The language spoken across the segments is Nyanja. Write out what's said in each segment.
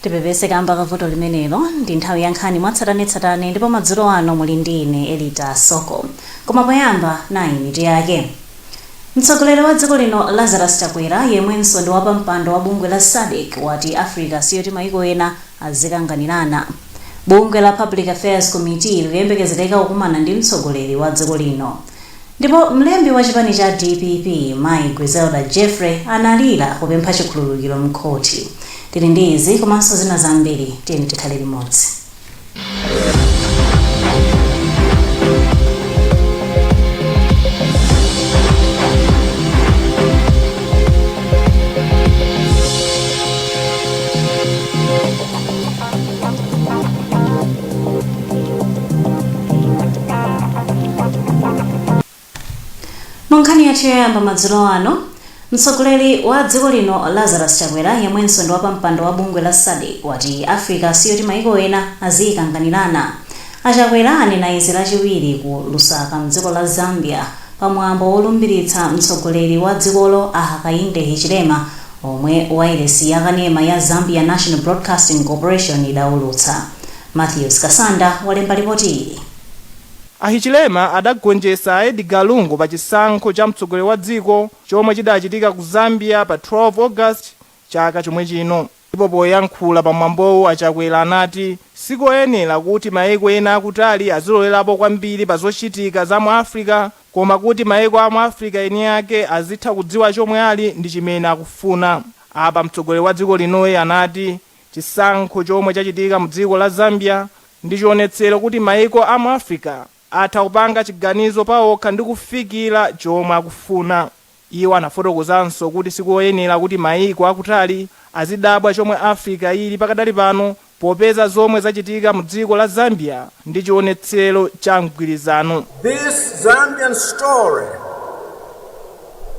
Tipepese kamba kavuto limenelo ndi nthawi ya nkhani mwatsatanetsatane ndipo madzulo ano muli ndi ine Elita Soko. Koma poyamba nayi mitu yake. Mtsogoleri wa dziko lino Lazarus Chakwera yemwenso ndi wapampando wa bungwe la SADC wati Africa siyoti mayiko ena azikanganirana. Bungwe la Public Affairs Committee likuyembekezereka kukumana ndi mtsogoleri wa dziko lino. Ndipo mlembi wa chipani cha DPP Mai Griselda Jeffrey analira kupempha chikhululukiro mkhoti. Tili ndi izi komanso zina zambiri tiyeni tikhale limodzi. Nkhani yathu yoyamba madzulo ano, mtsogoleri wa dziko lino Lazarus Chakwera yemwenso ndi wapampando wa bungwe la SADC wati Africa siyoti mayiko ena azikanganirana. Achakwera anena izi lachiwiri ku Lusaka mdziko la Zambia pamwambo wolumbiritsa mtsogoleri wa dzikolo Hakainde Hichilema omwe wailesi yakanema ya Zambia National Broadcasting Corporation idaulutsa. Matthews Kasanda walemba ripoti ili. Hichilema adagonjetsa Edgar Lungu pa chisankho cha mtsogoleri wa dziko chomwe chidachitika ku Zambia pa 12 August chaka chomwe chino. Ndipo poyankhula pamwambowo Achakwera anati sikoyenera kuti mayiko ena akutali azilolerapo kwambiri pa zochitika za mu Africa, koma kuti mayiko a mu Africa eni ake azitha kudziwa chomwe ali ndi chimene akufuna. Apa mtsogoleri wa dziko linoye anati chisankho chomwe chachitika mu dziko la Zambia ndi chionetsero kuti mayiko a mu Africa atha kupanga chiganizo pawokha ndi kufikira chomwe akufuna. Iwo anafotokozanso kuti sikoyenera kuti mayiko akutali azidabwa chomwe Africa ili pakadali pano popeza zomwe zachitika mu dziko la Zambia ndi chionetsero cha mgwirizano. This Zambian story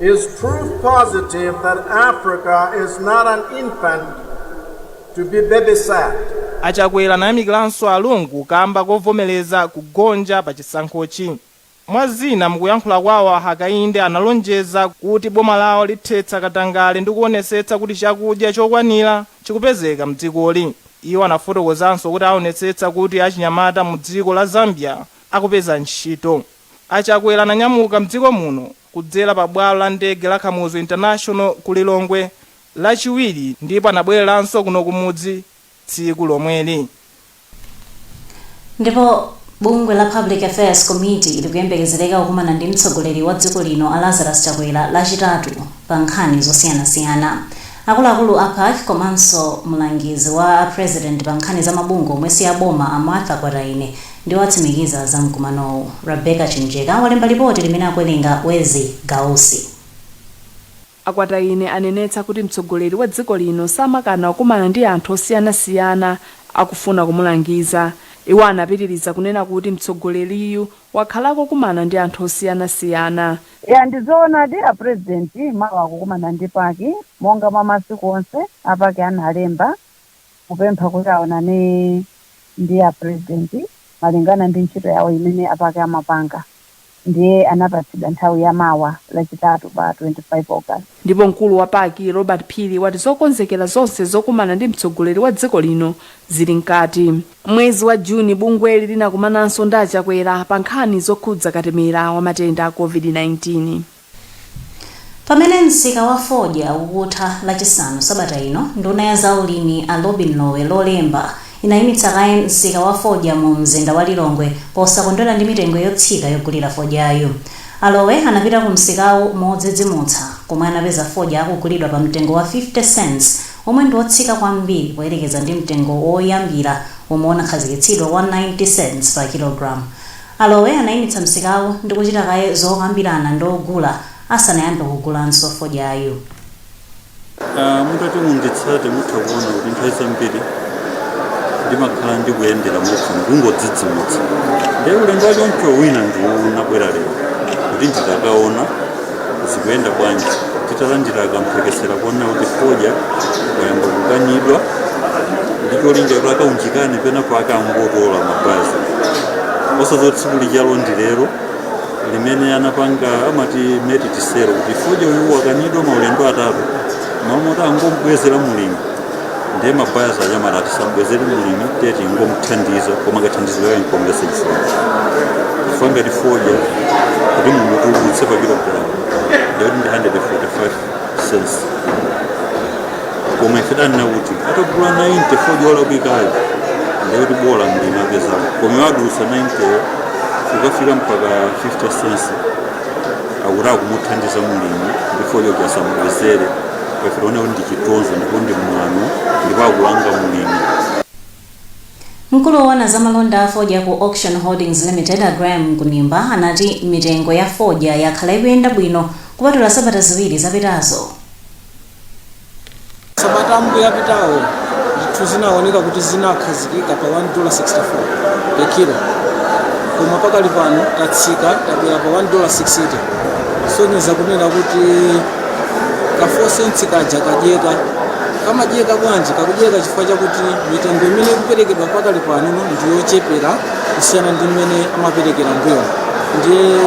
is proof positive that Africa is not an infant to be babysat. Achakwera anayamikiranso alungu kamba kovomereza kugonja pa chisankhochi. Mwazina mukuyankhula kwawo Hakainde analonjeza kuti boma lawo lithetsa katangale ndi kuonetsetsa kuti chakudya chokwanira chikupezeka mdzikoli. Iwo anafotokozanso kuti aonetsetsa kuti achinyamata mu dziko la Zambia akupeza ntchito. Achakwera ananyamuka mdziko muno kudzera pa bwalo la ndege la Kamuzu International ku Lilongwe lachiwiri ndipo anabwereranso kuno kumudzi tsiku lomweli. Ndipo bungwe la Public Affairs Committee likuyembekezereka kukumana ndi mtsogoleri wa dziko lino Lazarus Chakwera lachitatu pa nkhani zosiyanasiyana. Akuluakulu a PAC komanso mlangizi wa president pa nkhani za mabungwe omwe si aboma Martha Kwataine ndi watsimikiza za mkumanowu. Rebecca Chinjeka walemba ripoti limene akuwerenga Wezi Gausi. Akwataine anenetsa kuti mtsogoleri wa dziko lino samakana kukumana ndi anthu osiyanasiyana akufuna kumulangiza. Iwo anapitiriza kunena kuti mtsogoleriyu wakhalako kumana ndi anthu osiyanasiyana. Ndizoona ndi a president mawa kukumana ndi paki monga mwa masiku onse apaki analemba kupempha kuti aonane ndi a president malingana ndi ntchito yawo imene apaki amapanga. Ndiye anapatsidwa nthawi ya mawa lachitatu pa 25 August. Ndipo mkulu wa paki Robert Phiri wati zokonzekera zonse zokumana ndi mtsogoleri wa dziko lino zili mkati. Mwezi wa Juni bungweli linakumananso ndi Achakwera pa nkhani zokhudza katemera wa matenda a COVID-19. Pamene msika wa fodya ukutha lachisanu sabata ino, nduna ya zaulimi a Robin Lowe lolemba inayimitsa kaye msika wa fodya mu mzinda wa Lilongwe posakondwera ndi mitengo yotsika yogulira fodyayo. Alowe anapita ku msikawo modzidzimutsa komwe anapeza fodya akugulidwa pa mtengo wa 50 cents omwe ndi wotsika kwambiri poyerekeza ndi mtengo woyambira omwe unakhazikitsidwa wa 90 cents pa kilogram. Alowe anayimitsa msikawo ndi kuchita kaye zokambirana ndi ogula asanayambe kugulanso fodyayo. Mutati munditsate muthakuona kuti nthawi zambiri ndimakhala ndikuyendera muthu ndingodzidzimutsa. Ndiye ulendo wachoncho wina ndinabwera lero kuti nditakaona zikuyenda bwanji titalandira akamphekesera kuona kuti fodya wayamba kukanidwa ndicholinga kuti akaunjikane penapo akangotola mabhazi. Osazoti tsiku ndi lero limene anapanga amati meti tisero kuti fodya uyu wakanidwa maulendo atatu nomwe angomubwezera mulingo ndiye mabayazi anyamala ati sambwezeri mulimi teti ngomuthandiza koma ngathandizo yayo nkuongeza chifukwa ngati fodya kuti mumutulutse pa kilogalamu ndiyoti ndi 145 cents koma ife danena kuti atagula 90 fodya olakwikayo ndiyoti bola mlimi apezako koma wadusa 90 ukafika mpaka 50 cents akuti akumuthandiza mulimi ndi fodya kuti asamubwezere pafirone ndi chitonzo ndipo ndi mwano ndipo akulanga mulimi. Mkulu woona za malonda a fodya ku Auction Holdings Limited Graham Kunimba anati mitengo ya fodya yakhala ikuyenda bwino kupatula sabata ziwiri zapitazo. Sabata ambu yapitawo ndithu zinaoneka kuti zinakhazikika pa $1.64 per kilo, koma pakali pano tatsika tabwera pa $1.60. Sonyeza kunena kuti ka 4 cents kaja kadyeka kamadyeka bwanji kakudyeka chifukwa chakuti mitengo imene ikuperekedwa pakali pano ndiyochepera kusiyana ndi imene amaperekera mbuyo, ndiye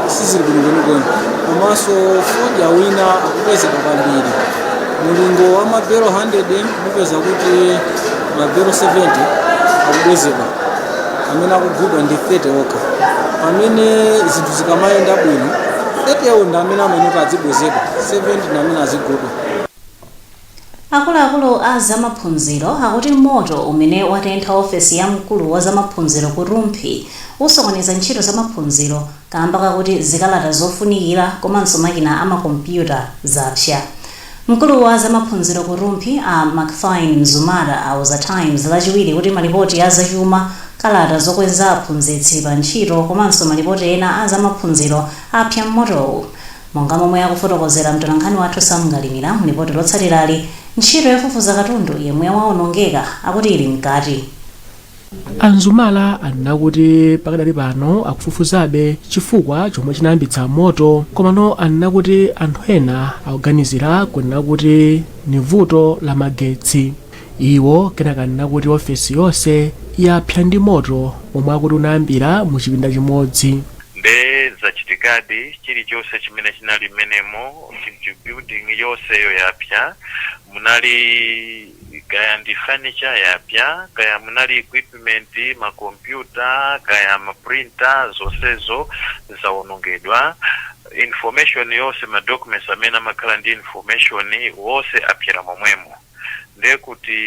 sizili bwinobwino. Komanso fodya wina akupezeka kwambiri mulingo wa mabelo 100 mupeza kuti mabelo 70 akubwezedwa, amene akugulidwa ndi 30 okha. Pamene zinthu zikamayenda bwino 30 yawo ndi amene ameneka azibwezedwa, 70 ndi amene azigulidwa. Akuluakulu a zamaphunziro akuti moto umene watentha ofesi ya mkulu wa zamaphunziro ku Rumphi usokoneza ntchito zamaphunziro kamba kakuti zikalata zofunikira komanso makina amakompyuta zapsa. Mkulu wa zamaphunziro ku Rumphi a Macfine Mzumara auza Times lachiwiri kuti malipoti a zachuma, kalata zokweza aphunzitsi pa ntchito komanso malipoti ena a zamaphunziro apsa motowu. Monga momwe akufotokozera mtolankhani wathu Samgalimira mulipoti lotsatirali, ntchito yofufuza katundu yemwe waonongeka akuti ili mkati. Anzumala anena kuti pakadali pano akufufuzabe chifukwa chomwe chinayambitsa moto, komano anena kuti anthu ena akuganizira kunena kuti ni vuto la magetsi. Iwo kenaka anena kuti ofesi yonse yapsa ndi moto omwe akuti unayambira mu chipinda chimodzi. Nde zachitikadi chilichonse chimene chinali mmenemo building yonseyo yapsa, munali kaya ndi furniture yapsa, kaya munali equipment, makompyuta, kaya maprinter, zonsezo zawonongedwa. Information yonse, madocuments amene amakhala ndi information wonse apyera momwemo. Nde kuti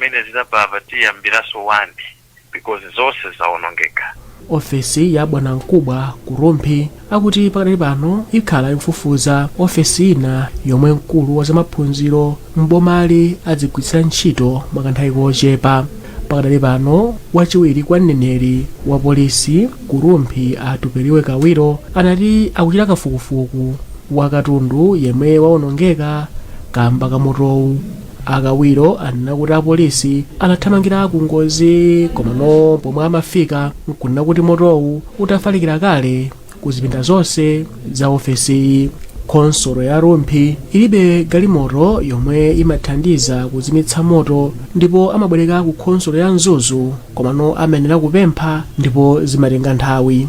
mene zidabava tiyambiraso wandi because zonse zawonongeka. Ofesi ya bwana mkubwa ku Rumphi akuti pakadali pano ikhala ikufufuza ofesi ina yomwe mkulu wa zamaphunziro mbomali adzigwiritsira ntchito mwakanthawi kochepa. Pakadali pano wachiwiri kwa mneneri wa polisi ku Rumphi atuperiwe Kawiro anati akuchita kafukufuku wa katundu yemwe waonongeka kamba ka motowu. Akawiro anena kuti apolisi anathamangira ku ngozi, komano pomwe amafika nkunena kuti motowu utafalikira kale ku zipinda zonse za ofesi. Khonsolo ya Rumphi ilibe galimoto yomwe imathandiza kuzimitsa moto, ndipo amabwereka ku khonsolo ya Mzuzu, komano amenera kupempha ndipo zimatenga nthawi.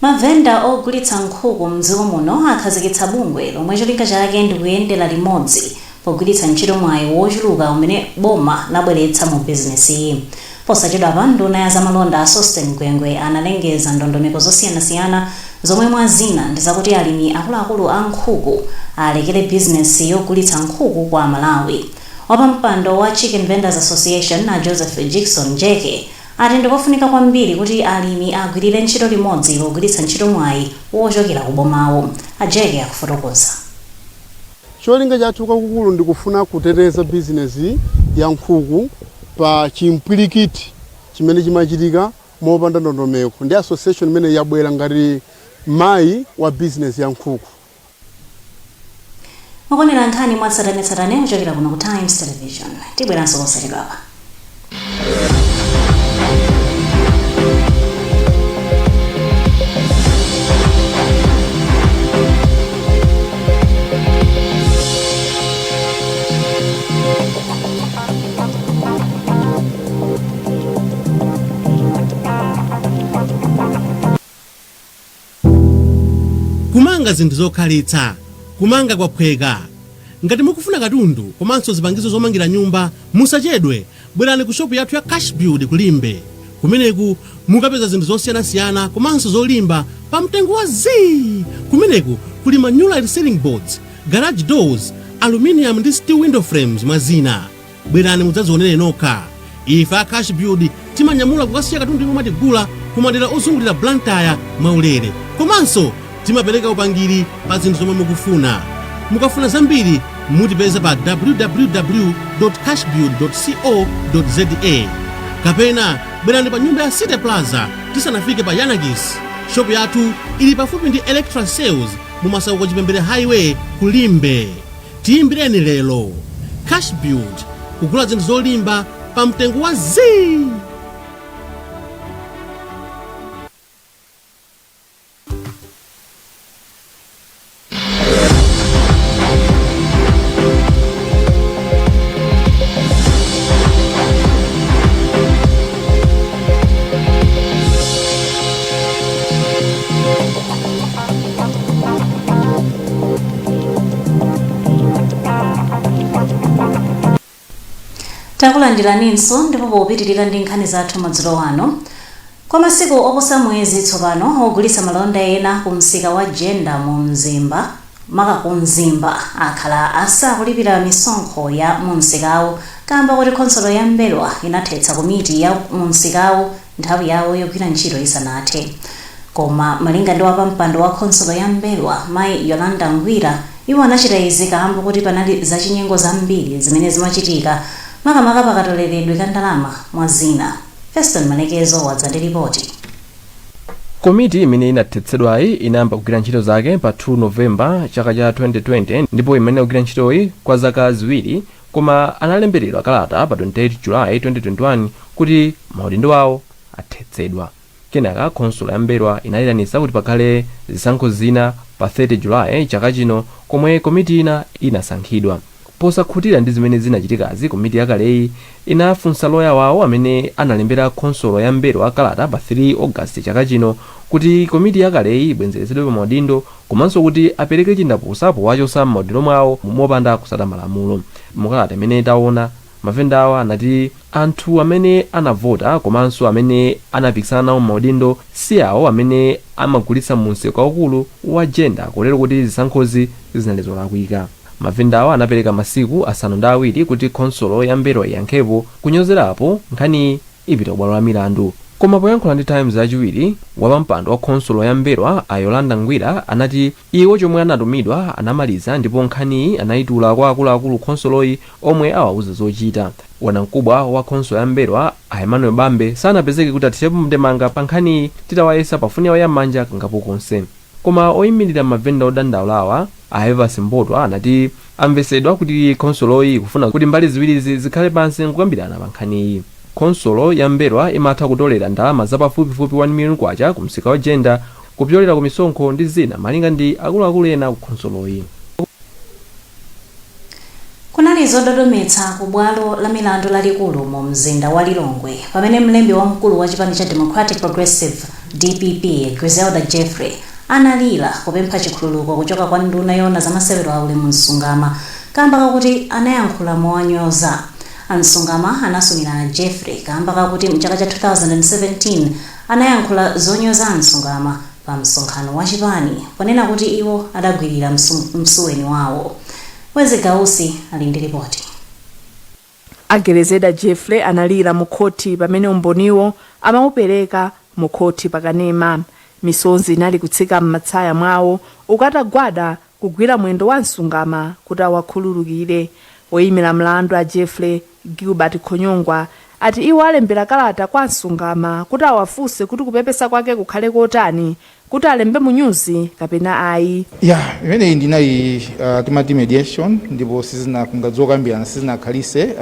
Mavenda ogulitsa nkhuku mdziko muno akhazikitsa bungwe lomwe cholinga chake ndi kuyendera limodzi pogwiritsa ntchito mwayi wochuluka umene boma labweretsa mu bizinesi. Posachedwapa nduna ya zamalonda Sosten Gwengwe analengeza ndondomeko zosiyanasiyana zomwe mwa zina ndi zakuti alimi akuluakulu a nkhuku alekere bizinesi yogulitsa nkhuku kwa Malawi. Wapampando wa Chicken Vendors Association na Joseph Jackson Jeke ati ndikofunika kwambiri kuti alimi agwirire ntchito limodzi pogwiritsa ntchito mwayi wochokera ku bomawo. Ajeke akufotokoza. Cholinga chathu kwakukulu ndikufuna kuteteza bizinesi ya nkhuku pa chimpwirikiti chimene chimachitika mopanda ndondomeko. Ndi association imene yabwera ngati mayi wa bizinesi ya nkhuku. Mukonera nkhani mwatsatanetsatane kuchokera kuno ku Times Television. Tibweranso posachedwapa. Kumanga zinthu zokhalitsa, kumanga kwaphweka. ngati mukufuna katundu komanso zipangizo zomangira nyumba musachedwe, bwerani ku shopu yathu ya Cash Build kulimbe. Kumeneku mukapeza zinthu zosiyanasiyana komanso zolimba pa mtengo wa zii. Kumeneku kuli ma new light ceiling boards, garage doors, aluminium ndi steel window frames mwazina. Bwerani mudzazionere nokha. Ife a Cash Build timanyamula kukasiya katundu imwe matigula kumadera ozungulira Blantyre mwaulere. Komanso timapereka upangiri pa zinthu zomwe mukufuna. Mukafuna zambiri mutipeza pa www.cashbuild.co.za kapena bwerani pa nyumba ya City Plaza tisanafike pa Yanagis. Shop yathu ili pafupi ndi Electra Sales mu Masauko Chipembere Highway kulimbe. Tiyimbireni lero. Cash Build, kugula zinthu zolimba pa mtengo wa zii. Takulandiraninso ndipo popitirira ndi nkhani zathu madzulo ano. Kwa masiku oposa mwezi tsopano ogulitsa malonda ena ku msika wa Jenda mu Mzimba maka ku Mzimba akhala asakulipira misonkho ya mu msikawo kamba kuti khonsolo ya Mberwa inathetsa komiti ya mu msikawo nthawi yawo yogwira ntchito isanathe. Koma malinga ndi wapampando wa khonsolo ya Mberwa Mayi Yolanda Ngwira iwo anachita izi kamba kuti panali zachinyengo zambiri zimene zimachitika makamaka pakatoleredwe ka ndalama mwazina. Feston Manekezo wadzandiripoti. Komiti imene inathetsedwayi inayamba kugwira ntchito zake pa 2 Novemba chaka cha 2020 ndipo imene kugwira ntchitoyi kwa zaka ziwiri, koma analemberedwa kalata pa 28 July 2021 kuti maudindo awo athetsedwa. Kenaka khonsolo ya Mberwa inayitanitsa kuti pakhale zisankho zina pa 30 July chaka chino, komwe komiti ina inasankhidwa. Posakhutira ndi zimene zinachitikazi, komiti yakaleyi inafunsa loya wawo amene analembera khonsolo ya Mberwa kalata pa 3 August chaka chino kuti komiti yakaleyi ibwenzerezedwe pa maudindo komanso kuti apereke chindapusa powachotsa maudindo mwawo mopanda kusata malamulo. Mukalata imene taona mavenda awa anati anthu amene anavota komanso amene anapikisana nawo maudindo si awo amene amagulitsa mu msika waukulu wa Jenda, kotero kuti zisankhozi zinali zolakwika. Mavendawa anapereka masiku asanu ndi awiri kuti khonsolo ya Mberwa yankhepo kunyozerapo nkhani ipita kubwalo la milandu. Koma poyankhula ndi Times yachiwiri, wapampando wa khonsolo ya Mberwa Yolanda Ngwira anati iwo chomwe anatumidwa anamaliza ndipo nkhaniyi anayitula kwa akuluakulu khonsoloyi omwe awauza zochita. Wanamkubwa wa khonsolo ya Mberwa Emmanuel Bambe sanapezeke kuti athepo mndemanga pa nkhaniyi titawayesa pafuni yawo yam'manja kangapo konse. Koma oyimirira mavenda odandaulawa Evans Mbotwa anati amvesedwa kuti khonsoloyi kufuna kuti mbali ziwirizi zikhale pansi nkukambirana pa nkhaniyi. Khonsolo ya Mberwa imatha kutolera ndalama zapafupifupi 1 million kwacha ku msika wa Jenda kupyolera ku misonkho ndi zina malinga ndi akuluakulu ena ku khonsoloyi. Kunali zododometsa ku bwalo la milandu lalikulu mu mzinda wa Lilongwe pamene mlembi wamkulu wa chipani cha Democratic Progressive DPP Griselda Jeffrey analira kupempha chikhululuko kuchoka kwa nduna yona za masewero a ulemu Msungama kamba kakuti anayankhula mowanyoza. Msungama anasumira Jeffrey kamba kakuti mchaka cha 2017 anayankhula zonyoza Msungama pa msonkhano wa chipani ponena kuti iwo adagwirira msuweni wawo. Wezi Gausi ali ndi ripoti. Griselda Jeffrey analira mu khoti pamene umboniwo amaupereka mu khoti pakanema. Misonzi inali kutsika m'matsaya mwawo ukatagwada kugwira mwendo wa Msungama kuti awakhululukire. Oyimira mlandu a Jeffrey Gilbert Khonyongwa ati iwo alembera kalata kwa Msungama kuti awafunse kuti kupepesa kwake kukhale kotani kuti alembe mu nyuzi kapena ayi. Imene ndinayi timati mediation ndipo sizina kungadzokambirana sizina khalise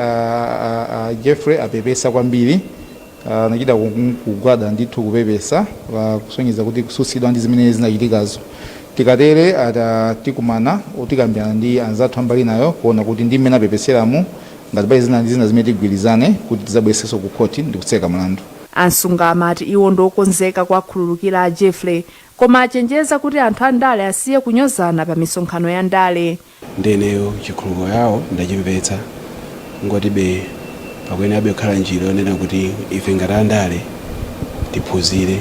Jeffrey apepesa kwambiri. Nachita kugwada ndithu kupepesa kusonyeza kuti kususidwa ndi zimene zinachitikazo. Tikatere tikumana utikambirana ndi anzathu ambali nayo kuona kuti ndi mmene apepeseramu ngati pali zina zimene tigwirizane kuti tizabweresenso ku khoti ndi kutseka mlandu. Msungama ati iwo ndokonzeka kuwakhululukira Jeffrey koma achenjeza kuti anthu a ndale asiye kunyozana pa misonkhano ya ndale. Ndeneyo chikhulupiriro yawo ndachimvetsa ngotibe pakuyenera kukhala njira yonena kuti ife ngati andale tiphunzire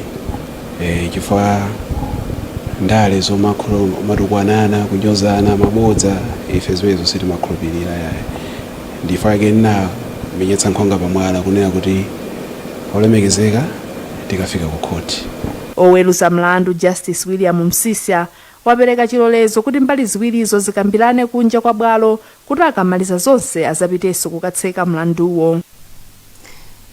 chifukwa ndale zomatukwanana kunyozana mabodza ife zimenezo sitimakhulupirira yaye ndifake na menyetsa nkhwanga pamwala kunena kuti olemekezeka tikafika ku khoti. Oweruza mlandu Justice William Msisya wapereka chilolezo kuti mbali ziwirizo zikambirane kunja kwa bwalo kuti akamaliza zonse azapitenso kukatseka mlanduwo.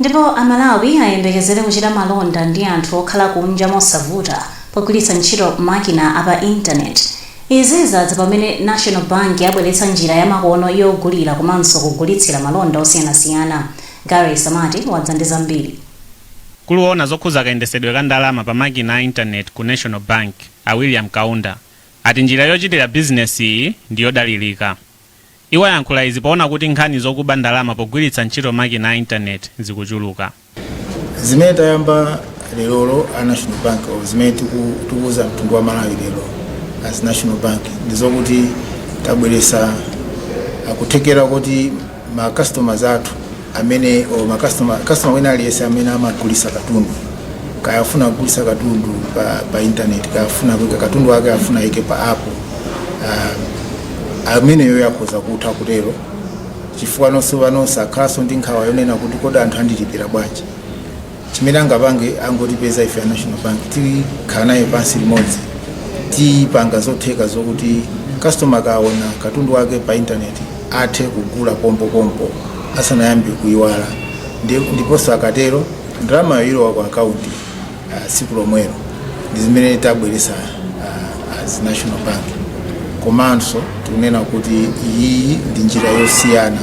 Ndipo Amalawi ayembekezere kuchita malonda ndi anthu okhala kunja mosavuta pogwiritsa ntchito makina apa intaneti. Izi zadza pamene National Bank yabweretsa njira ya makono yogulira komanso kugulitsira malonda osiyanasiyana. Gary Samati wadza ndi zambiri. Kuluona zokhuza kayendesedwe ka ndalama pa makina a intaneti ku National Bank a William Kaunda ati njira yochitira bizinesi iyi ndiyodalirika. Iwo yankhula izi poona kuti nkhani zokuba ndalama pogwiritsa ntchito makina a intaneti zikuchuluka. Zimene tayamba lero a National Bank zimene tikuuza mtundu wa Malawi lero as National Bank ndizokuti tabweresa akuthekera kuti ma customers athu amene customer wena aliyese amene amagulisa katundu kayafuna kugulisa katundu pa internet kayafuna kuika katundu wake afuna ike pa app amene yo yakhoza kutha kutero chifukwa nonse akhaso ndi nkhawa yonena kuti kodi anthu andilipira bwanji. Chimene angapange angotipeza ife a National Bank tikhala naye pansi limodzi tipanga zotheka zokuti customer kaona katundu wake pa internet athe kugula pompo asanayambe kuyiwala ndiponso akatero ndalama yoyilowa ku akaunti siku lomwelo. Ndi zimene tabweresa as National Bank. Komanso tikunena kuti iyi ndi njira yosiyana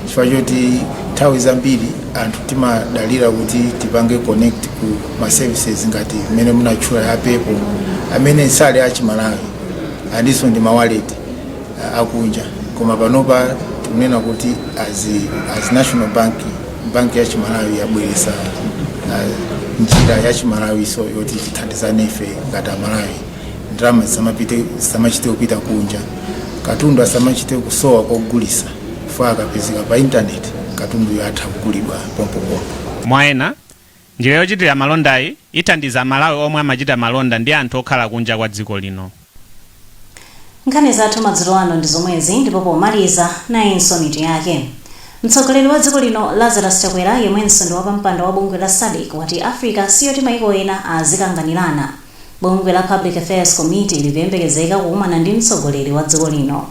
chifukwa choti nthawi zambiri anthu timadalira kuti tipange connect ku ma services ngati mmene munatchula ya pepo amene sali achimalawi andinso ndi mawallet akunja, koma panopa tikunena kuti as National Bank ya chimalawi yabweresa njira ya chimalawi so yoti tithandizane ife ngati amalawi ndalama zisamachite kupita kunja, katundu asamachite kusowa kogulisa kufa akapezeka pa intaneti katundu yatha kugulidwa pompo. Mwaena njira yochitira malondayi ithandiza Malawi omwe amachita malonda ndi anthu okhala kunja kwa dziko lino. Nkhani zathu madzulo ano ndi zomwezi ndipo pomaliza nayinso mitu yake. Mtsogoleri wa dziko lino Lazarus Chakwera yemwenso ndi wapampando wa bungwe la SADC wati Africa siyoti maiko ena azikanganirana. Bungwe la Public Affairs Committee likuyembekezeka kukumana ndi mtsogoleri wa dziko lino.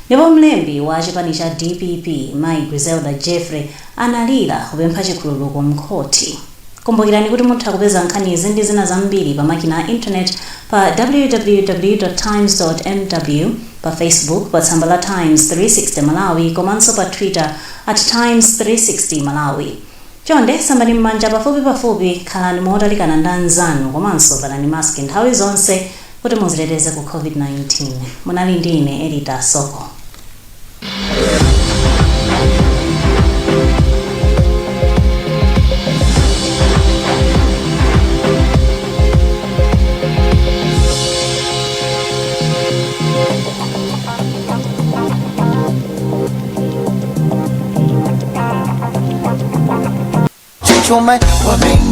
Ndipo mlembi wa chipani cha DPP Mai Griselda Jeffrey analira kupempha chikhululuko mkhoti. Kumbukirani kuti mutha kupeza nkhani izi ndi zina zambiri pa makina a internet pa www.times.mw, pa Facebook pa tsamba la Times 360 Malawi komanso pa Twitter @Times360 Malawi. Chonde sambani m'manja pafupi khalani motalikana ndi anzanu komanso valani mask nthawi zonse kuti muziteteze ku COVID-19. Munali ndi ine Edita Soko. Woman,